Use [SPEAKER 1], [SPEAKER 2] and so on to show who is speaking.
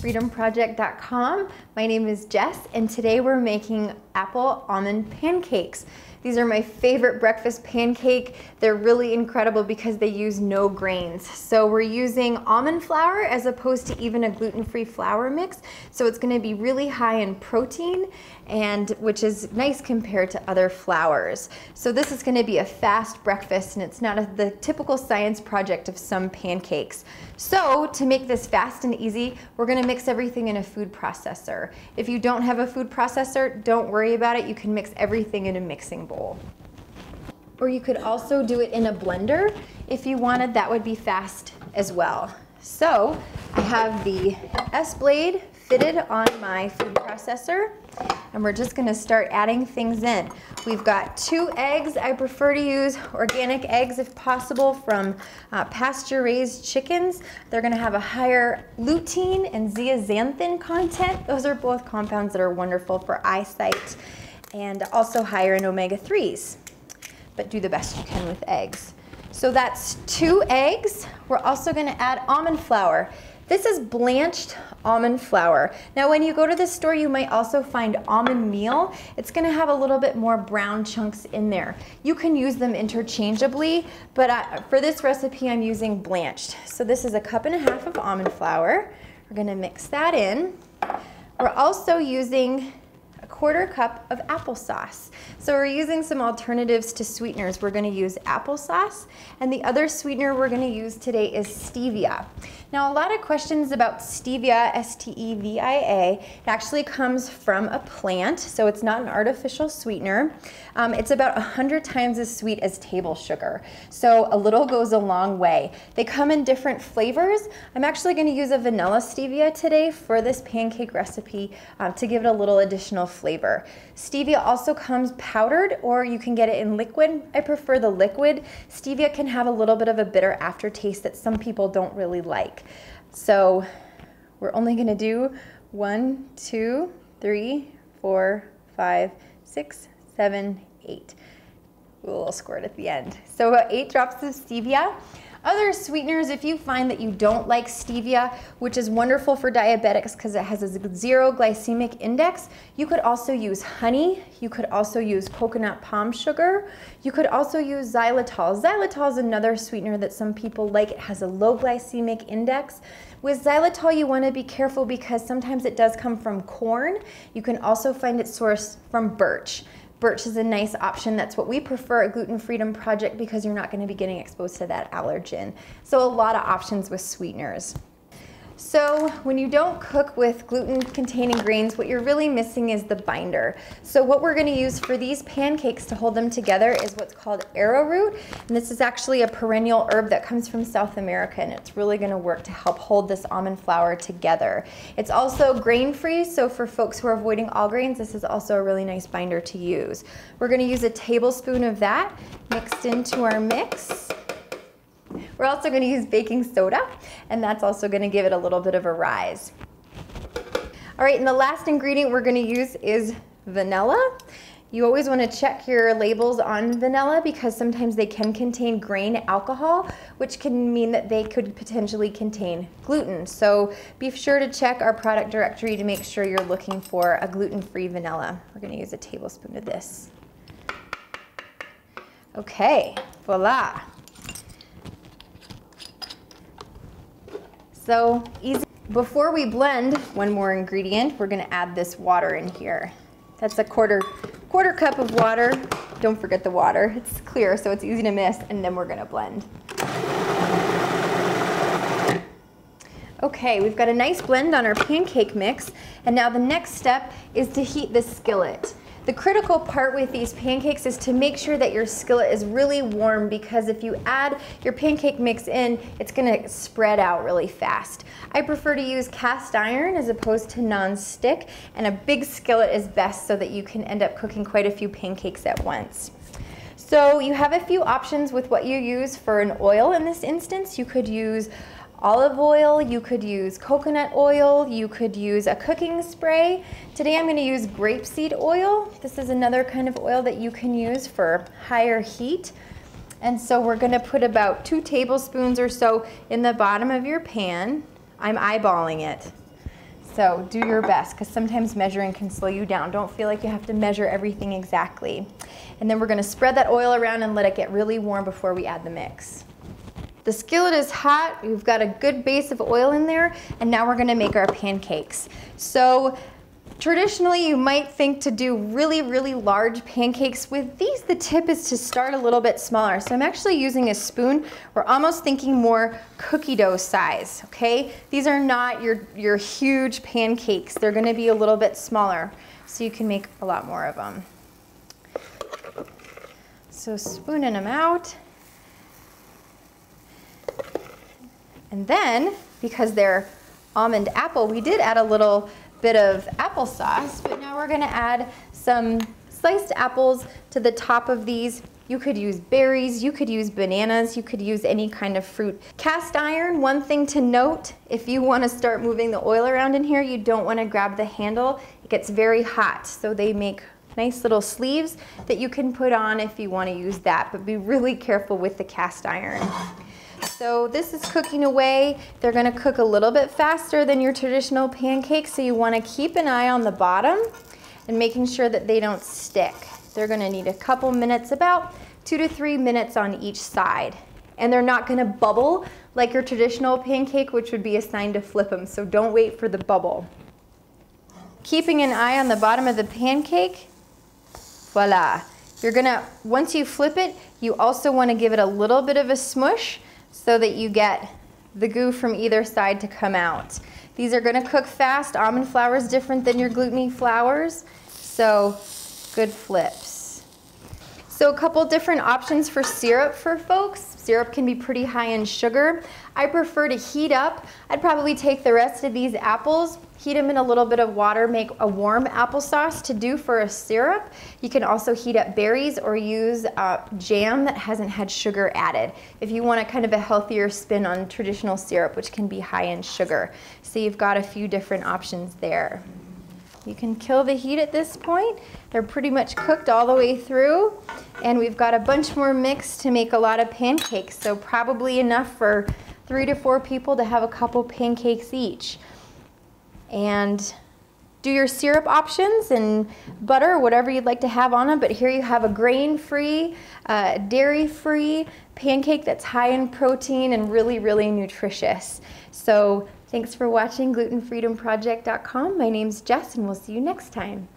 [SPEAKER 1] glutenfreedomproject.com. My name is Jess, and today we're making apple almond pancakes. These are my favorite breakfast pancake. They're really incredible because they use no grains. So we're using almond flour as opposed to even a gluten-free flour mix. So it's gonna be really high in protein, and which is nice compared to other flours. So this is gonna be a fast breakfast, and it's not the typical science project of some pancakes. So to make this fast and easy, we're gonna mix everything in a food processor. If you don't have a food processor, don't worry about it. You can mix everything in a mixing bowl. Or you could also do it in a blender if you wanted. That would be fast as well. So I have the S-blade fitted on my food processor, and we're just gonna start adding things in. We've got 2 eggs. I prefer to use organic eggs if possible from pasture-raised chickens. They're gonna have a higher lutein and zeaxanthin content. Those are both compounds that are wonderful for eyesight, and also higher in omega-3s. But do the best you can with eggs. So that's 2 eggs. We're also gonna add almond flour. This is blanched almond flour. Now when you go to the store, you might also find almond meal. It's gonna have a little bit more brown chunks in there. You can use them interchangeably, but for this recipe, I'm using blanched. So this is 1.5 cups of almond flour. We're gonna mix that in. We're also using 1/4 cup of applesauce. So we're using some alternatives to sweeteners. We're gonna use applesauce, and the other sweetener we're gonna use today is stevia. Now a lot of questions about stevia, S-T-E-V-I-A. It actually comes from a plant, so it's not an artificial sweetener. It's about 100 times as sweet as table sugar. So a little goes a long way. They come in different flavors. I'm actually gonna use a vanilla stevia today for this pancake recipe to give it a little additional flavor. Stevia also comes powdered, or you can get it in liquid. I prefer the liquid. Stevia can have a little bit of a bitter aftertaste that some people don't really like. So we're only gonna do 1, 2, 3, 4, 5, 6, 7, 8. A little squirt at the end. So about 8 drops of stevia. Other sweeteners, if you find that you don't like stevia, which is wonderful for diabetics because it has a 0 glycemic index, you could also use honey. You could also use coconut palm sugar. You could also use xylitol. Xylitol is another sweetener that some people like. It has a low glycemic index. With xylitol, you want to be careful because sometimes it does come from corn. You can also find it sourced from birch. Birch is a nice option. That's what we prefer at Gluten Freedom Project because you're not going to be getting exposed to that allergen. So a lot of options with sweeteners. So when you don't cook with gluten-containing grains, what you're really missing is the binder. So what we're going to use for these pancakes to hold them together is what's called arrowroot. And this is actually a perennial herb that comes from South America, and it's really going to work to help hold this almond flour together. It's also grain-free, so for folks who are avoiding all grains, this is also a really nice binder to use. We're going to use a tablespoon of that mixed into our mix. We're also going to use baking soda, and that's also going to give it a little bit of a rise. All right, and the last ingredient we're going to use is vanilla. You always want to check your labels on vanilla because sometimes they can contain grain alcohol, which can mean that they could potentially contain gluten. So be sure to check our product directory to make sure you're looking for a gluten-free vanilla. We're going to use a tablespoon of this. Okay, voila. So easy. Before we blend one more ingredient, we're gonna add this water in here. That's a quarter cup of water. Don't forget the water. It's clear, so it's easy to miss, and then we're gonna blend. Okay, we've got a nice blend on our pancake mix, and now the next step is to heat the skillet. The critical part with these pancakes is to make sure that your skillet is really warm, because if you add your pancake mix in, it's gonna spread out really fast. I prefer to use cast iron as opposed to non-stick, and a big skillet is best so that you can end up cooking quite a few pancakes at once. So you have a few options with what you use for an oil in this instance. You could use olive oil, you could use coconut oil, you could use a cooking spray. Today I'm going to use grapeseed oil. This is another kind of oil that you can use for higher heat. And so we're going to put about 2 tablespoons or so in the bottom of your pan. I'm eyeballing it. So do your best, because sometimes measuring can slow you down. Don't feel like you have to measure everything exactly. And then we're gonna spread that oil around and let it get really warm before we add the mix. The skillet is hot, we've got a good base of oil in there, and now we're gonna make our pancakes. So traditionally, you might think to do really, really large pancakes. With these, the tip is to start a little bit smaller. So I'm actually using a spoon. We're almost thinking more cookie dough size, okay? These are not your huge pancakes. They're gonna be a little bit smaller, so you can make a lot more of them. So spooning them out. And then, because they're almond apple, we did add a little bit of applesauce, but now we're gonna add some sliced apples to the top of these. You could use berries, you could use bananas, you could use any kind of fruit. Cast iron, one thing to note, if you wanna start moving the oil around in here, you don't wanna grab the handle. It gets very hot, so they make nice little sleeves that you can put on if you wanna use that, but be really careful with the cast iron. So this is cooking away. They're gonna cook a little bit faster than your traditional pancakes, so you wanna keep an eye on the bottom and making sure that they don't stick. They're gonna need a couple minutes, about 2 to 3 minutes on each side. And they're not gonna bubble like your traditional pancake, which would be a sign to flip them, so don't wait for the bubble. Keeping an eye on the bottom of the pancake, voila. You're gonna, once you flip it, you also wanna give it a little bit of a smush so that you get the goo from either side to come out. These are gonna cook fast. Almond flour is different than your gluten-free flours, so good flips. So a couple different options for syrup for folks. Syrup can be pretty high in sugar. I prefer to heat up. I'd probably take the rest of these apples, heat them in a little bit of water, make a warm applesauce to do for a syrup. You can also heat up berries or use jam that hasn't had sugar added if you want a kind of a healthier spin on traditional syrup, which can be high in sugar. So you've got a few different options there. You can kill the heat at this point. They're pretty much cooked all the way through, and we've got a bunch more mix to make a lot of pancakes, so probably enough for 3 to 4 people to have a couple pancakes each. And do your syrup options and butter, whatever you'd like to have on them, but here you have a grain-free, dairy-free pancake that's high in protein and really, really nutritious. So thanks for watching glutenfreedomproject.com. My name's Jess, and we'll see you next time.